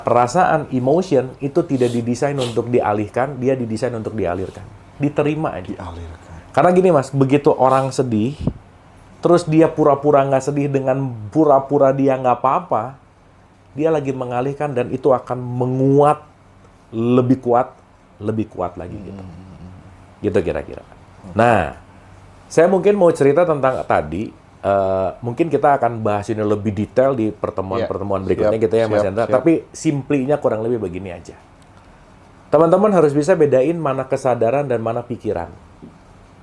Perasaan, emotion itu tidak didesain untuk dialihkan, dia didesain untuk dialirkan. Diterima aja. Dialirkan. Karena gini Mas, begitu orang sedih, terus dia pura-pura nggak sedih dengan pura-pura dia nggak apa-apa, dia lagi mengalihkan dan itu akan menguat, lebih kuat lagi gitu. Gitu kira-kira. Nah, saya mungkin mau cerita tentang tadi, mungkin kita akan bahas ini lebih detail di pertemuan-pertemuan berikutnya gitu ya Mas Hendra. Tapi simplinya kurang lebih begini aja. Teman-teman harus bisa bedain mana kesadaran dan mana pikiran.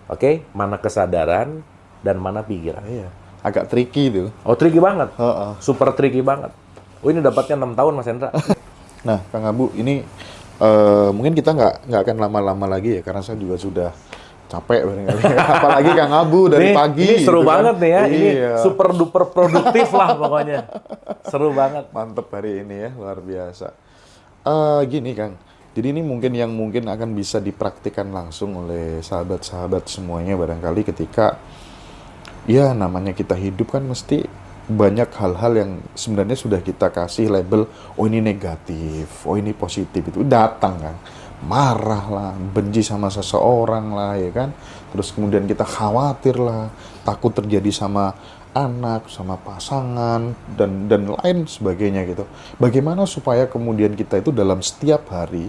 Oke? Mana kesadaran dan mana pikiran. Iya. Agak tricky itu. Oh, tricky banget. Super tricky banget. Oh, ini dapatnya 6 tahun Mas Hendra. Nah, Kang Abu, ini mungkin kita nggak akan lama-lama lagi ya, karena saya juga sudah capek barangkali. Apalagi Kang Abu dari pagi. Ini seru gitu banget kan. nih ya. Iya. Ini super duper produktif lah pokoknya. Seru banget. Mantep hari ini ya, luar biasa. Gini Kang, jadi ini yang mungkin akan bisa dipraktikkan langsung oleh sahabat-sahabat semuanya barangkali ketika ya namanya kita hidup kan mesti banyak hal-hal yang sebenarnya sudah kita kasih label, oh ini negatif, oh ini positif, itu datang kan. Marah lah, benci sama seseorang lah ya kan. Terus kemudian kita khawatir lah, takut terjadi sama anak, sama pasangan dan lain sebagainya gitu. Bagaimana supaya kemudian kita itu dalam setiap hari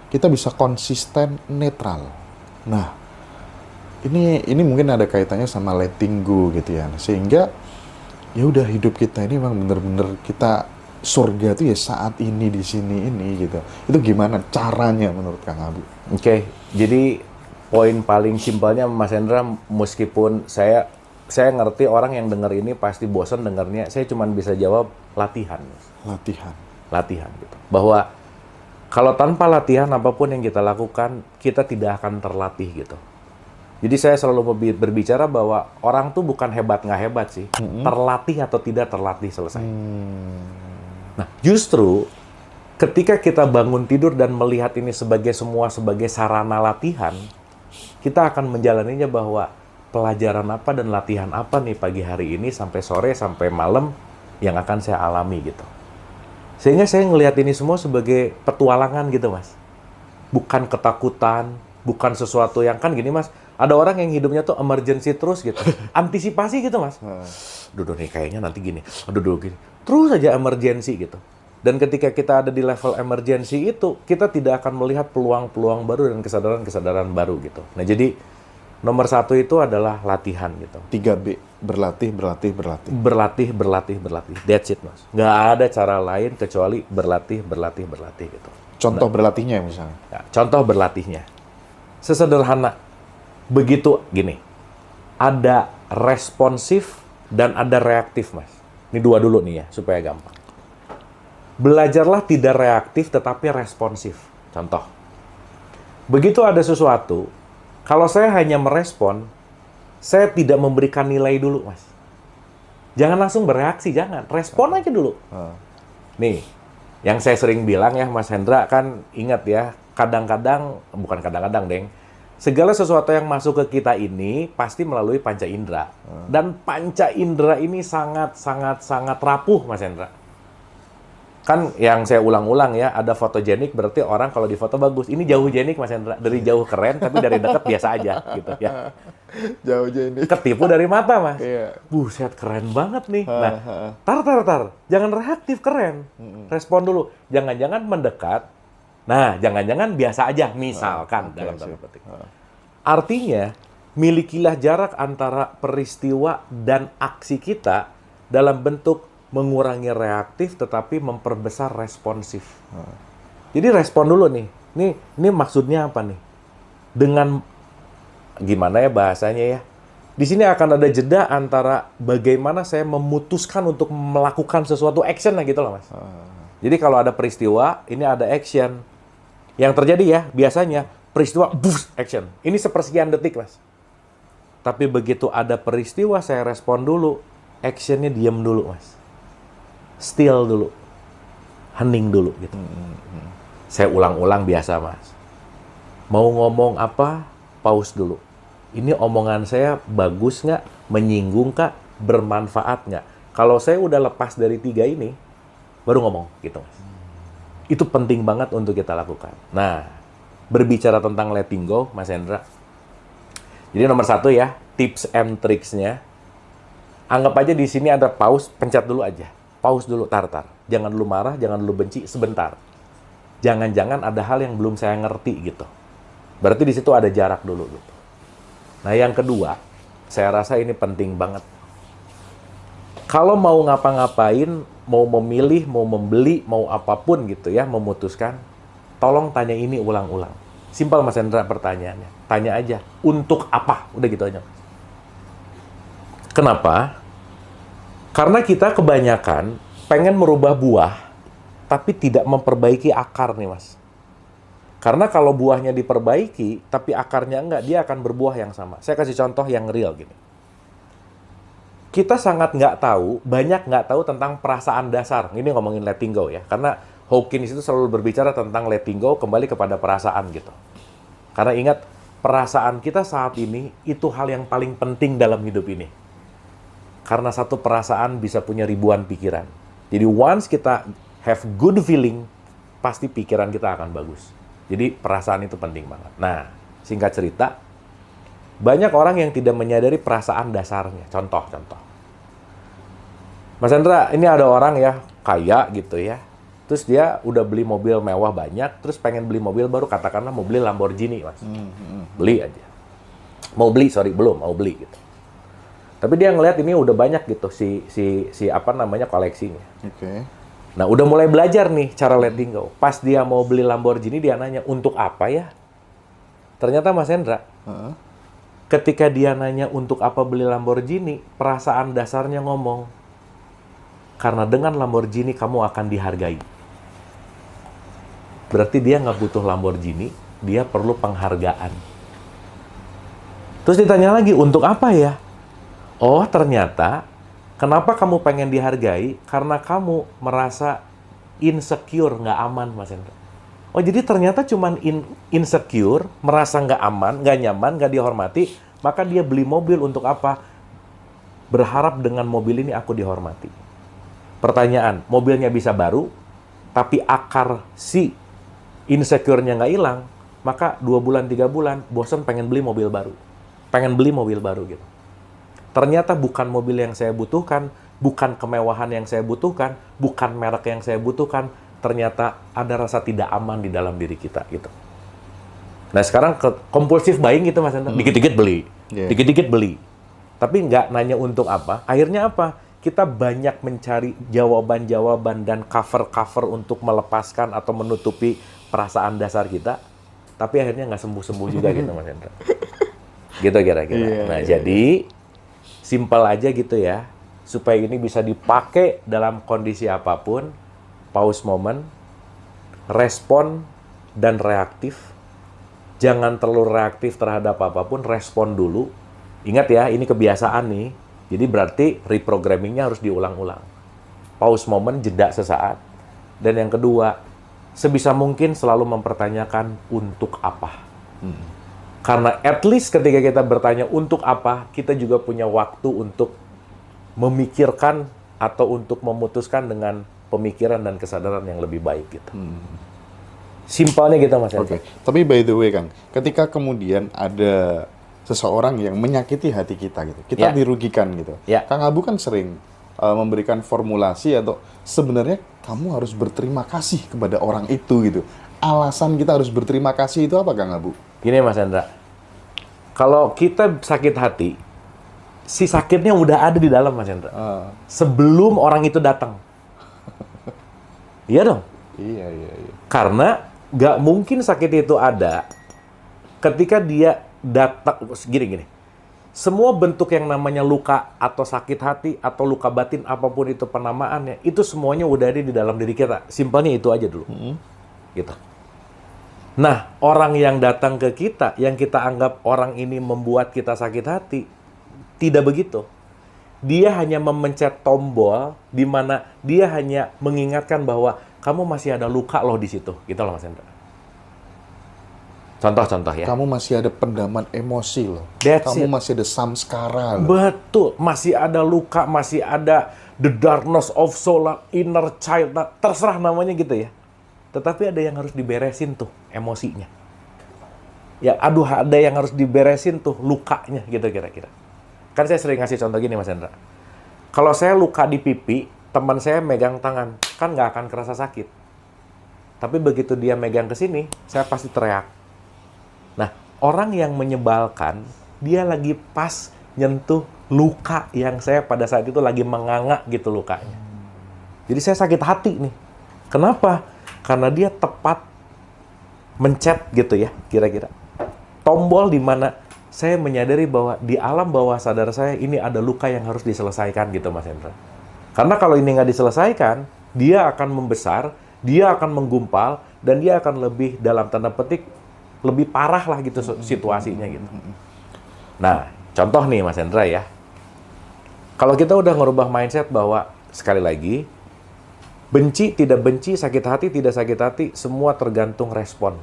kita bisa konsisten netral. Nah, ini mungkin ada kaitannya sama letting go gitu ya. Sehingga ya udah hidup kita ini memang bener-bener kita surga itu ya saat ini di sini ini gitu. Itu gimana caranya menurut Kang Abu? Oke, jadi poin paling simpelnya Mas Hendra, meskipun saya ngerti orang yang dengar ini pasti bosan dengarnya, saya cuma bisa jawab latihan. Latihan gitu. Bahwa kalau tanpa latihan apapun yang kita lakukan, kita tidak akan terlatih gitu. Jadi saya selalu berbicara bahwa orang tuh bukan hebat nggak hebat sih, terlatih atau tidak terlatih selesai. Nah, justru ketika kita bangun tidur dan melihat ini sebagai sarana latihan, kita akan menjalaninya bahwa pelajaran apa dan latihan apa nih pagi hari ini sampai sore sampai malam yang akan saya alami gitu. Sehingga saya ngelihat ini semua sebagai petualangan gitu Mas. Bukan ketakutan, bukan sesuatu yang kan gini Mas, ada orang yang hidupnya tuh emergency terus gitu. Antisipasi gitu Mas. Duh nih kayaknya nanti gini, aduh gini. Terus aja emergency gitu. Dan ketika kita ada di level emergency itu, kita tidak akan melihat peluang-peluang baru dan kesadaran-kesadaran baru gitu. Nah jadi nomor 1 itu adalah latihan gitu. 3B, berlatih. Berlatih. That's it Mas. Nggak ada cara lain kecuali berlatih gitu. Contoh berlatihnya misalnya. Ya, contoh berlatihnya. Sesederhana, begitu gini, ada responsif dan ada reaktif Mas. Ini 2 dulu nih ya, supaya gampang. Belajarlah tidak reaktif tetapi responsif. Contoh, begitu ada sesuatu, kalau saya hanya merespon, saya tidak memberikan nilai dulu, Mas. Jangan langsung bereaksi, jangan. Respon aja dulu. Nih, yang saya sering bilang ya, Mas Hendra, kan ingat ya, bukan kadang-kadang, Deng. Segala sesuatu yang masuk ke kita ini pasti melalui panca indera. Dan panca indera ini sangat rapuh, Mas Hendra. Kan yang saya ulang-ulang ya, ada fotogenik berarti orang kalau di foto bagus. Ini jauh jenik Mas Hendra, dari jauh keren tapi dari dekat biasa aja gitu ya. Jauh jenik. Ketipu dari mata Mas. Iya. Buset keren banget nih. Nah, tar. Jangan reaktif keren. Respon dulu. Jangan-jangan mendekat. Nah, jangan-jangan biasa aja misalkan dalam tanda petik. Artinya, milikilah jarak antara peristiwa dan aksi kita dalam bentuk mengurangi reaktif tetapi memperbesar responsif. Jadi respon dulu nih. Ini maksudnya apa nih? Dengan gimana ya bahasanya ya? Di sini akan ada jeda antara bagaimana saya memutuskan untuk melakukan sesuatu action lah gitu loh Mas. Jadi kalau ada peristiwa, ini ada action. Yang terjadi ya biasanya peristiwa boost action. Ini sepersekian detik Mas. Tapi begitu ada peristiwa saya respon dulu, actionnya diam dulu Mas. Still dulu, hening dulu gitu. Saya ulang-ulang biasa Mas. Mau ngomong apa, pause dulu. Ini omongan saya bagus nggak, menyinggung nggak, bermanfaat nggak? Kalau saya udah lepas dari 3 ini, baru ngomong gitu Mas. Itu penting banget untuk kita lakukan. Nah, berbicara tentang letting go, Mas Hendra. Jadi nomor 1 ya, tips and tricksnya. Anggap aja di sini ada pause, pencet dulu aja. Pause dulu, tar. Jangan dulu marah, jangan dulu benci, sebentar. Jangan-jangan ada hal yang belum saya ngerti gitu. Berarti di situ ada jarak dulu gitu. Nah, yang kedua, saya rasa ini penting banget. Kalau mau ngapa-ngapain, mau memilih, mau membeli, mau apapun gitu ya, memutuskan, tolong tanya ini ulang-ulang. Simpel Mas Hendra pertanyaannya. Tanya aja, untuk apa? Udah gitu aja. Kenapa? Karena kita kebanyakan pengen merubah buah, tapi tidak memperbaiki akar nih Mas. Karena kalau buahnya diperbaiki, tapi akarnya enggak, dia akan berbuah yang sama. Saya kasih contoh yang real gini. Kita sangat banyak nggak tahu tentang perasaan dasar. Ini ngomongin letting go ya. Karena Hawkins itu selalu berbicara tentang letting go kembali kepada perasaan gitu. Karena ingat, perasaan kita saat ini itu hal yang paling penting dalam hidup ini. Karena satu perasaan bisa punya ribuan pikiran. Jadi once kita have good feeling, pasti pikiran kita akan bagus. Jadi perasaan itu penting banget. Nah, singkat cerita, banyak orang yang tidak menyadari perasaan dasarnya. Contoh. Mas Hendra, ini ada orang ya, kaya gitu ya. Terus dia udah beli mobil mewah banyak, terus pengen beli mobil baru, katakanlah mau beli Lamborghini, Mas. Beli aja. Mau beli gitu. Tapi dia ngelihat ini udah banyak gitu, si apa namanya, koleksinya. Oke. Nah, udah mulai belajar nih cara letting go. Pas dia mau beli Lamborghini, dia nanya, untuk apa ya? Ternyata Mas Hendra, ketika dia nanya untuk apa beli Lamborghini, perasaan dasarnya ngomong, karena dengan Lamborghini kamu akan dihargai. Berarti dia nggak butuh Lamborghini, dia perlu penghargaan. Terus ditanya lagi, untuk apa ya? Oh, ternyata, kenapa kamu pengen dihargai? Karena kamu merasa insecure, nggak aman, Mas Hendra. Oh, jadi ternyata cuman insecure, merasa nggak aman, nggak nyaman, nggak dihormati, maka dia beli mobil untuk apa? Berharap dengan mobil ini aku dihormati. Pertanyaan, mobilnya bisa baru, tapi akar si insecure-nya nggak hilang, maka 2 bulan, 3 bulan, bosan pengen beli mobil baru. Pengen beli mobil baru gitu. Ternyata bukan mobil yang saya butuhkan, bukan kemewahan yang saya butuhkan, bukan merek yang saya butuhkan, ternyata ada rasa tidak aman di dalam diri kita gitu. Nah sekarang kompulsif buying gitu Mas Hendra, dikit-dikit beli, dikit-dikit beli. Tapi nggak nanya untuk apa, akhirnya apa? Kita banyak mencari jawaban-jawaban dan cover-cover untuk melepaskan atau menutupi perasaan dasar kita, tapi akhirnya nggak sembuh-sembuh juga gitu Mas Hendra. Gitu kira-kira. Nah jadi, simpel aja gitu ya, supaya ini bisa dipakai dalam kondisi apapun. Pause moment, respon dan reaktif. Jangan terlalu reaktif terhadap apapun, respon dulu. Ingat ya, ini kebiasaan nih. Jadi berarti reprogrammingnya harus diulang-ulang. Pause moment, jeda sesaat. Dan yang kedua, sebisa mungkin selalu mempertanyakan untuk apa. Karena at least ketika kita bertanya untuk apa, kita juga punya waktu untuk memikirkan atau untuk memutuskan dengan pemikiran dan kesadaran yang lebih baik gitu. Simpelnya gitu Mas. Oke. Tapi by the way Kang, ketika kemudian ada seseorang yang menyakiti hati kita gitu, kita dirugikan gitu. Kang Abu kan sering memberikan formulasi atau sebenarnya kamu harus berterima kasih kepada orang itu gitu. Alasan kita harus berterima kasih itu apa Kang Abu? Gini Mas Hendra, kalau kita sakit hati, si sakitnya udah ada di dalam Mas Hendra. Sebelum orang itu datang. Iya dong. Iya. Karena nggak mungkin sakit itu ada ketika dia datang. Gini. Semua bentuk yang namanya luka atau sakit hati atau luka batin apapun itu penamaannya, itu semuanya udah ada di dalam diri kita. Simpelnya itu aja dulu. Gitu. Nah, orang yang datang ke kita, yang kita anggap orang ini membuat kita sakit hati, tidak begitu. Dia hanya memencet tombol di mana dia hanya mengingatkan bahwa kamu masih ada luka loh di situ. Gitu loh Mas Hendra. Contoh-contoh ya. Kamu masih ada pendaman emosi loh. Kamu masih ada samskara loh. Betul. Masih ada luka, masih ada the darkness of soul, inner child. Terserah namanya gitu ya. tetapi ada yang harus diberesin tuh emosinya. Ya, aduh, ada yang harus diberesin tuh lukanya gitu kira-kira. Kan saya sering ngasih contoh gini, Mas Hendra. Kalau saya luka di pipi, teman saya megang tangan, kan nggak akan kerasa sakit. Tapi begitu dia megang ke sini, saya pasti teriak. Nah, orang yang menyebalkan, dia lagi pas nyentuh luka yang saya pada saat itu lagi menganga gitu lukanya. Jadi saya sakit hati nih. Kenapa? Karena dia tepat mencet gitu ya, kira-kira. Tombol di mana saya menyadari bahwa di alam bawah sadar saya ini ada luka yang harus diselesaikan gitu, Mas Hendra. Karena kalau ini nggak diselesaikan, dia akan membesar, dia akan menggumpal, dan dia akan lebih, dalam tanda petik, lebih parah lah gitu situasinya gitu. Nah, contoh nih Mas Hendra ya. Kalau kita udah ngerubah mindset bahwa, sekali lagi, benci, tidak benci, sakit hati, tidak sakit hati, semua tergantung respon.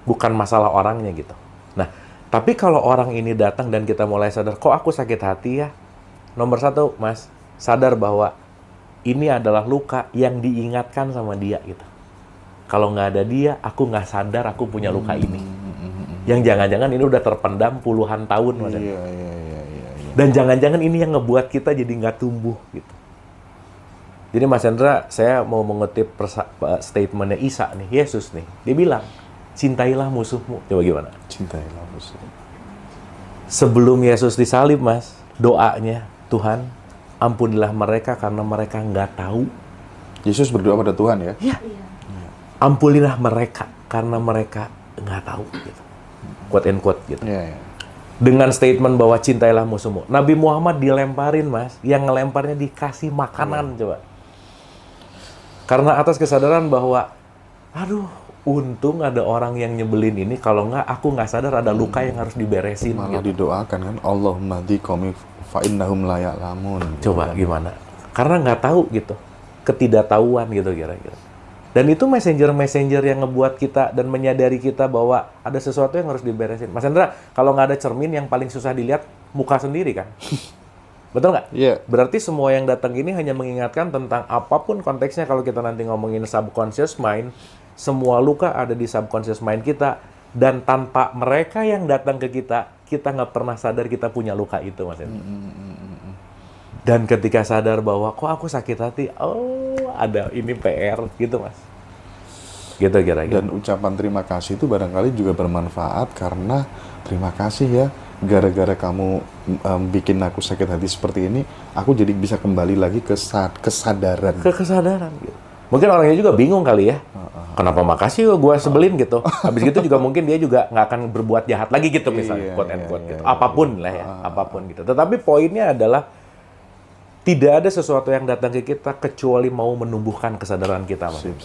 Bukan masalah orangnya gitu. Nah, tapi kalau orang ini datang dan kita mulai sadar, kok aku sakit hati ya? Nomor satu, Mas, sadar bahwa ini adalah luka yang diingatkan sama dia gitu. Kalau nggak ada dia, aku nggak sadar aku punya luka ini. Yang jangan-jangan ini udah terpendam puluhan tahun, Mas. Iya. Dan jangan-jangan ini yang ngebuat kita jadi nggak tumbuh gitu. Jadi Mas Hendra, saya mau mengutip statementnya Isa nih, Yesus nih. Dia bilang, cintailah musuhmu. Coba gimana? Cintailah musuhmu. Sebelum Yesus disalib, Mas, doanya, Tuhan, ampunilah mereka karena mereka nggak tahu. Yesus berdoa pada Tuhan ya? Iya. Ampunilah mereka karena mereka nggak tahu. Gitu. Quote and quote gitu. Iya. Dengan statement bahwa cintailah musuhmu. Nabi Muhammad dilemparin, Mas. Yang ngelemparnya dikasih makanan, coba. Karena atas kesadaran bahwa, aduh, untung ada orang yang nyebelin ini, kalau nggak, aku nggak sadar ada luka yang harus diberesin. Malah gitu. didoakan kan, Allahumma diqomi fa'innahum la ya'lamun. Coba gimana? Karena nggak tahu gitu. Ketidaktahuan gitu kira-kira. Dan itu messenger yang ngebuat kita dan menyadari kita bahwa ada sesuatu yang harus diberesin. Mas Hendra, kalau nggak ada cermin yang paling susah dilihat, muka sendiri kan? Betul nggak? Iya. Berarti semua yang datang ini hanya mengingatkan tentang apapun konteksnya. Kalau kita nanti ngomongin subconscious mind, semua luka ada di subconscious mind kita. Dan tanpa mereka yang datang ke kita nggak pernah sadar kita punya luka itu, Mas Hendra. Dan ketika sadar bahwa, kok aku sakit hati, oh ada ini PR, gitu Mas. Gitu kira-kira. Dan ucapan terima kasih itu barangkali juga bermanfaat karena terima kasih ya, gara-gara kamu bikin aku sakit hati seperti ini, aku jadi bisa kembali lagi ke kesadaran. Kesadaran gitu. Mungkin orangnya juga bingung kali ya. Kenapa makasih gue sebelin gitu. Habis gitu juga mungkin dia juga nggak akan berbuat jahat lagi gitu misalnya, quote and quote gitu. Apapun lah ya, apapun gitu. Tetapi poinnya adalah tidak ada sesuatu yang datang ke kita kecuali mau menumbuhkan kesadaran kita, Mas. Sip.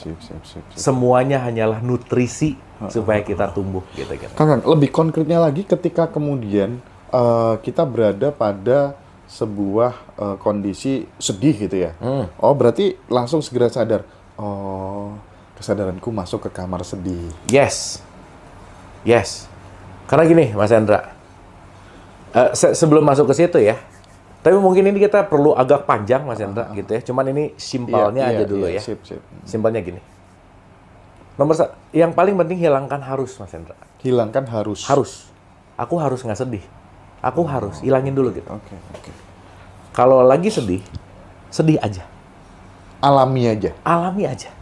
Semuanya hanyalah nutrisi supaya kita tumbuh gitu. Kang, lebih konkretnya lagi ketika kemudian kita berada pada sebuah kondisi sedih gitu ya. Oh, berarti langsung segera sadar. Oh, kesadaranku masuk ke kamar sedih. Yes. Karena gini, Mas Hendra. Sebelum masuk ke situ ya. Tapi mungkin ini kita perlu agak panjang, Mas Hendra, gitu ya. Cuman ini simpelnya aja dulu ya. Sip. Simpelnya gini. Yang paling penting hilangkan harus, Mas Hendra. Hilangkan harus. Harus. Aku harus nggak sedih. Aku harus hilangin dulu gitu. Oke. Kalau lagi sedih, sedih aja. Alami aja. Alami aja.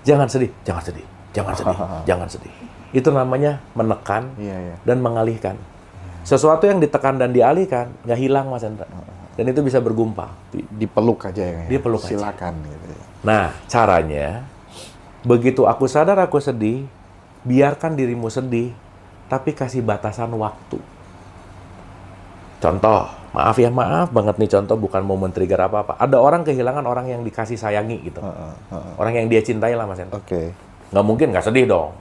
Jangan sedih. Jangan sedih. Itu namanya menekan dan mengalihkan. Sesuatu yang ditekan dan dialihkan, nggak hilang, Mas Hendra. Dan itu bisa bergumpal. Dipeluk aja ya. Dipeluk aja. Silakan gitu ya. Nah, caranya, begitu aku sadar aku sedih, biarkan dirimu sedih, tapi kasih batasan waktu. Contoh, maaf banget nih contoh, bukan mau men-trigger apa-apa. Ada orang kehilangan orang yang dikasih sayangi gitu. Orang yang dia cintai lah, Mas Hendra. Oke. Nggak mungkin nggak sedih dong.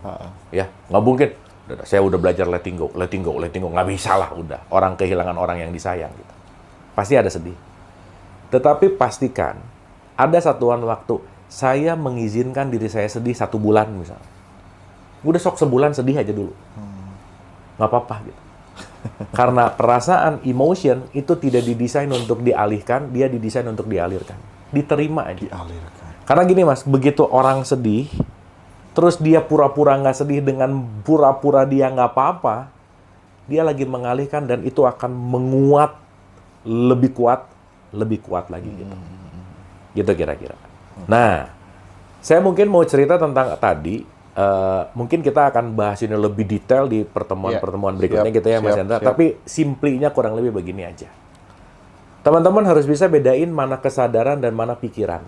Ya, nggak mungkin. Saya udah belajar letting go. Nggak bisa lah udah. Orang kehilangan orang yang disayang gitu. Pasti ada sedih. Tetapi pastikan, ada satuan waktu, saya mengizinkan diri saya sedih 1 bulan misalnya. Udah sok sebulan sedih aja dulu. Nggak apa-apa gitu. Karena perasaan, emotion, itu tidak didesain untuk dialihkan, dia didesain untuk dialirkan. Diterima aja. Dialirkan. Karena gini Mas, begitu orang sedih, terus dia pura-pura nggak sedih dengan pura-pura dia nggak apa-apa, dia lagi mengalihkan dan itu akan menguat, lebih kuat lagi gitu. Gitu kira-kira. Nah, saya mungkin mau cerita tentang tadi, mungkin kita akan bahas ini lebih detail di pertemuan-pertemuan berikutnya gitu ya Mas Hendra. Tapi simplinya kurang lebih begini aja. Teman-teman harus bisa bedain mana kesadaran dan mana pikiran.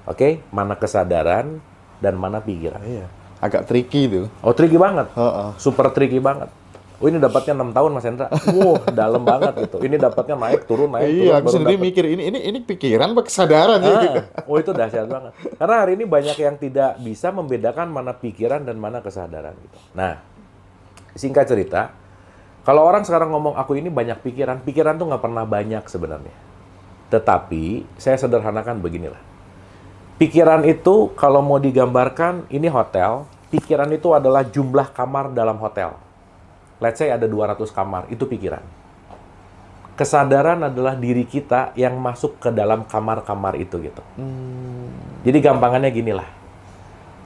Oke? Mana kesadaran dan mana pikiran. Iya. Agak tricky itu. Oh, tricky banget. Super tricky banget. Oh, ini dapatnya 6 tahun Mas Hendra. Dalam banget gitu. Ini dapatnya naik turun. Iya, aku sendiri mikir ini pikiran apa kesadaran ya gitu. Oh, itu dahsyat banget. Karena hari ini banyak yang tidak bisa membedakan mana pikiran dan mana kesadaran gitu. Nah, singkat cerita, kalau orang sekarang ngomong aku ini banyak pikiran, pikiran tuh nggak pernah banyak sebenarnya. Tetapi saya sederhanakan beginilah. Pikiran itu kalau mau digambarkan ini hotel, pikiran itu adalah jumlah kamar dalam hotel. Let's say ada 200 kamar, itu pikiran. Kesadaran adalah diri kita yang masuk ke dalam kamar-kamar itu gitu. Jadi gampangannya ginilah.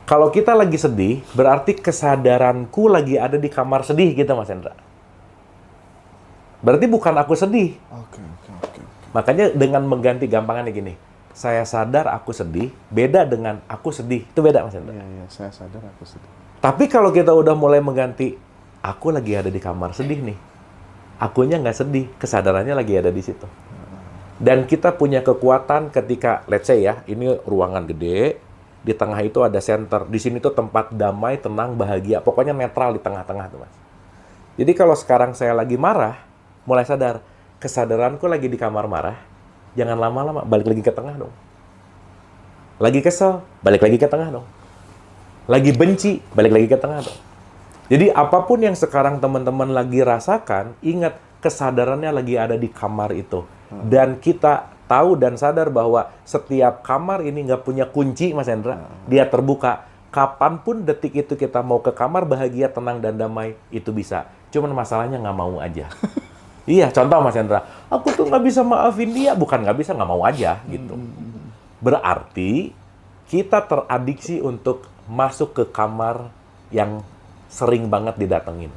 Kalau kita lagi sedih, berarti kesadaranku lagi ada di kamar sedih gitu Mas Hendra. Berarti bukan aku sedih. Oke. Makanya dengan mengganti gampangannya gini. Saya sadar aku sedih, beda dengan aku sedih. Itu beda Mas Hendra. Iya, saya sadar aku sedih. Tapi kalau kita udah mulai mengganti, aku lagi ada di kamar sedih nih. Akunya nggak sedih, kesadarannya lagi ada di situ. Dan kita punya kekuatan ketika, let's say ya, ini ruangan gede, di tengah itu ada center. Di sini tuh tempat damai, tenang, bahagia. Pokoknya netral di tengah-tengah tuh Mas. Jadi kalau sekarang saya lagi marah, mulai sadar, kesadaranku lagi di kamar marah, jangan lama-lama, balik lagi ke tengah dong. Lagi kesel, balik lagi ke tengah dong. Lagi benci, balik lagi ke tengah dong. Jadi apapun yang sekarang teman-teman lagi rasakan, ingat kesadarannya lagi ada di kamar itu. Dan kita tahu dan sadar bahwa setiap kamar ini nggak punya kunci, Mas Hendra. Dia terbuka. Kapanpun detik itu kita mau ke kamar bahagia, tenang, dan damai, itu bisa. Cuman masalahnya nggak mau aja. Iya, contoh Mas Hendra, aku tuh nggak bisa maafin dia. Bukan nggak bisa, nggak mau aja gitu. Berarti kita teradiksi untuk masuk ke kamar yang sering banget didatengin.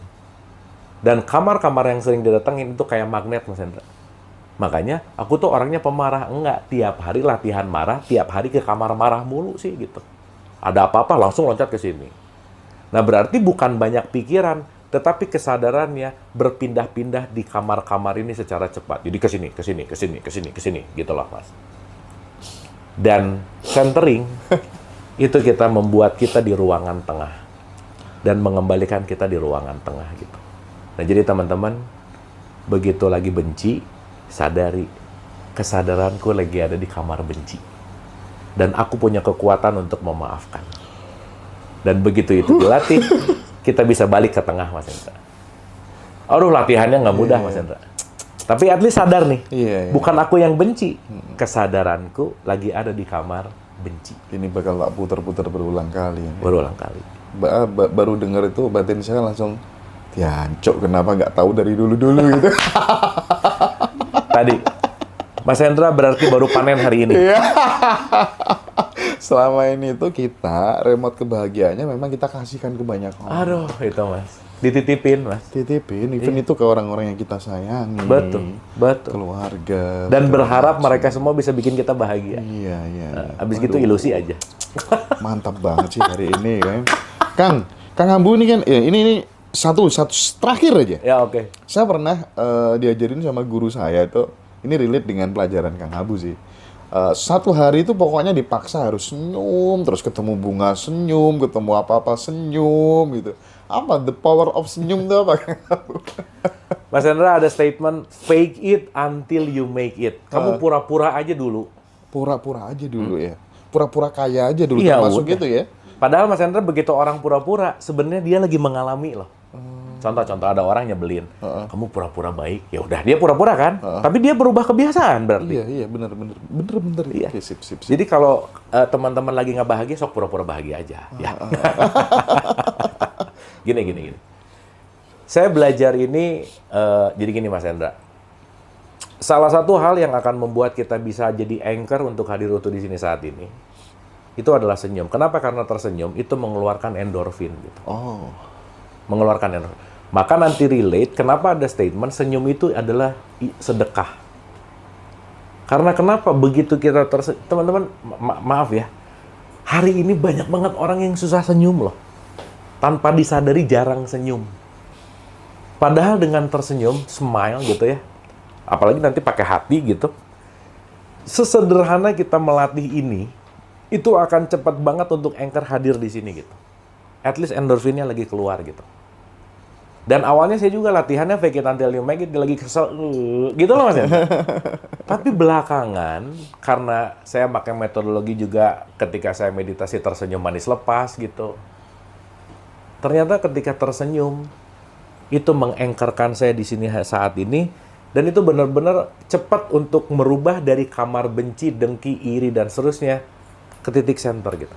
Dan kamar-kamar yang sering didatengin itu kayak magnet, Mas Hendra. Makanya, aku tuh orangnya pemarah. Enggak, tiap hari latihan marah, tiap hari ke kamar marah mulu sih, gitu. Ada apa-apa, langsung loncat ke sini. Nah, berarti bukan banyak pikiran, tetapi kesadarannya berpindah-pindah di kamar-kamar ini secara cepat. Jadi ke sini, ke sini, ke sini, ke sini, ke sini, gitu loh, Mas. Dan centering, itu kita membuat kita di ruangan tengah. Dan mengembalikan kita di ruangan tengah gitu. Nah, jadi teman-teman, begitu lagi benci, sadari kesadaranku lagi ada di kamar benci. Dan aku punya kekuatan untuk memaafkan. Dan begitu itu dilatih, kita bisa balik ke tengah, Mas Hendra. Aduh, latihannya nggak mudah, Mas Hendra. Tapi at least sadar nih, bukan aku yang benci. Kesadaranku lagi ada di kamar benci. Ini bakal tak putar-putar berulang kali. Berulang kali. Baru dengar itu batin saya langsung diancok, kenapa nggak tahu dari dulu-dulu gitu. Tadi Mas Hendra berarti baru panen hari ini. Selama ini tuh kita remote kebahagiaannya memang kita kasihkan ke banyak orang. Aduh, itu Mas. Dititipin, Mas. Titipin, even itu ke orang-orang yang kita sayangi. Betul. Keluarga. Dan berharap mereka semua bisa bikin kita bahagia. Iya. Abis gitu ilusi aja. Mantap banget sih hari ini kan. Kang Ambu ini kan, ini satu terakhir aja. Ya, oke. Saya pernah diajarin sama guru saya itu, ini relate dengan pelajaran Kang Ambu sih. Satu hari itu pokoknya dipaksa harus senyum, terus ketemu bunga senyum, ketemu apa-apa senyum gitu. Apa the power of senyum itu apa? Mas Hendra ada statement, fake it until you make it. Kamu pura-pura aja dulu. Pura-pura aja dulu ya. Pura-pura kaya aja dulu, iya, termasuk udah. gitu ya. Padahal Mas Hendra begitu orang pura-pura, sebenarnya dia lagi mengalami loh. Contoh-contoh ada orang nyebelin, kamu pura-pura baik, ya udah dia pura-pura kan, tapi dia berubah kebiasaan berarti. Iya benar. Iya. Oke, sip. Jadi kalau teman-teman lagi nggak bahagia, sok pura-pura bahagia aja. Ya. Gini. Saya belajar ini, jadi gini Mas Hendra. Salah satu hal yang akan membuat kita bisa jadi anchor untuk hadir utuh di sini saat ini, itu adalah senyum. Kenapa? Karena tersenyum itu mengeluarkan endorfin gitu. Oh. Mengeluarkan endorfin. Maka nanti relate, kenapa ada statement senyum itu adalah sedekah. Karena kenapa? Begitu kita teman-teman, maaf ya, hari ini banyak banget orang yang susah senyum loh. Tanpa disadari jarang senyum. Padahal dengan tersenyum, smile gitu ya, apalagi nanti pakai hati gitu, sesederhana kita melatih ini, itu akan cepat banget untuk anchor hadir di sini gitu. At least endorfinnya lagi keluar gitu. Dan awalnya saya juga latihannya fake it until you make it, lagi kesel, gitu loh Mas. Tapi belakangan, karena saya pakai metodologi juga ketika saya meditasi tersenyum manis lepas gitu. Ternyata ketika tersenyum, itu mengengkerkan saya di sini saat ini, dan itu benar-benar cepat untuk merubah dari kamar benci, dengki, iri, dan seterusnya ke titik center gitu.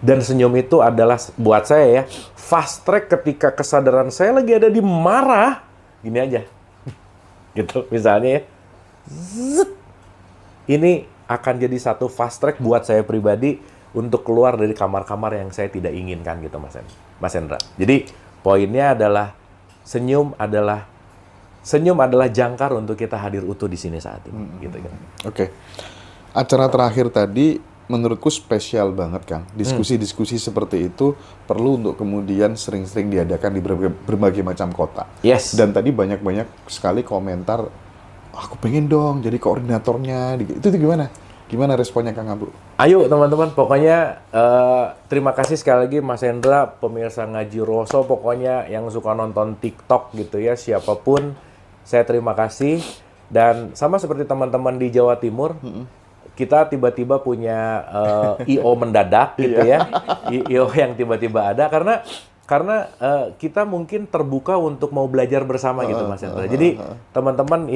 Dan senyum itu adalah, buat saya ya, fast track ketika kesadaran saya lagi ada di marah. Gini aja. Gitu, misalnya ya. Zzz. Ini akan jadi satu fast track buat saya pribadi untuk keluar dari kamar-kamar yang saya tidak inginkan gitu, Mas Hendra. Jadi, poinnya adalah senyum adalah jangkar untuk kita hadir utuh di sini saat ini. Gitu kan. Oke. Acara terakhir tadi menurutku spesial banget, Kang. Diskusi-diskusi seperti itu perlu untuk kemudian sering-sering diadakan di berbagai macam kota. Yes. Dan tadi banyak-banyak sekali komentar, aku pengen dong jadi koordinatornya. Itu gimana? Gimana responnya Kang Abu? Ayo teman-teman, pokoknya terima kasih sekali lagi Mas Hendra, pemirsa Ngaji Roso, pokoknya yang suka nonton TikTok gitu ya, siapapun, saya terima kasih. Dan sama seperti teman-teman di Jawa Timur, kita tiba-tiba punya I.O. mendadak gitu ya, I.O. yang tiba-tiba ada karena kita mungkin terbuka untuk mau belajar bersama gitu Mas Hendra. Jadi teman-teman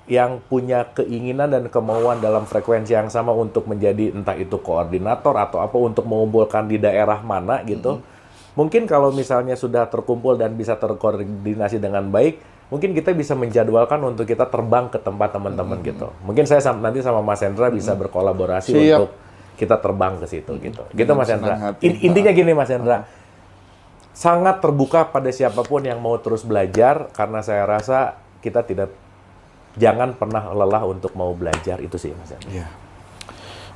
yang punya keinginan dan kemauan dalam frekuensi yang sama untuk menjadi entah itu koordinator atau apa untuk mengumpulkan di daerah mana gitu, mungkin kalau misalnya sudah terkumpul dan bisa terkoordinasi dengan baik, mungkin kita bisa menjadwalkan untuk kita terbang ke tempat teman-teman gitu. Mungkin saya nanti sama Mas Hendra bisa berkolaborasi untuk kita terbang ke situ gitu. Gitu Mas Hendra. Intinya gini Mas Hendra, sangat terbuka pada siapapun yang mau terus belajar, karena saya rasa kita jangan pernah lelah untuk mau belajar, itu sih Mas Hendra. Iya.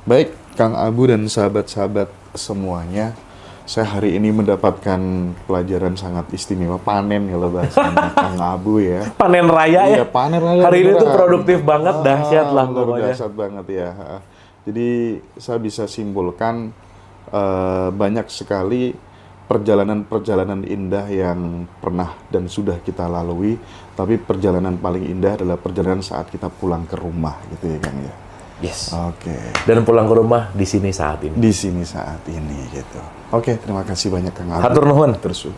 Baik, Kang Abu dan sahabat-sahabat semuanya, saya hari ini mendapatkan pelajaran sangat istimewa, panen kalau bahasanya Kang Abu ya. Panen raya ya? Iya, panen raya. Hari ini tuh produktif banget, dahsyat lah pokoknya. Dahsyat banget ya. Jadi saya bisa simpulkan banyak sekali perjalanan-perjalanan indah yang pernah dan sudah kita lalui, tapi perjalanan paling indah adalah perjalanan saat kita pulang ke rumah gitu ya Kang ya. Yes. Oke. Dan pulang ke rumah di sini saat ini. Di sini saat ini gitu. Oke, terima kasih banyak Kang Abu. Hatur nuhun. Terus.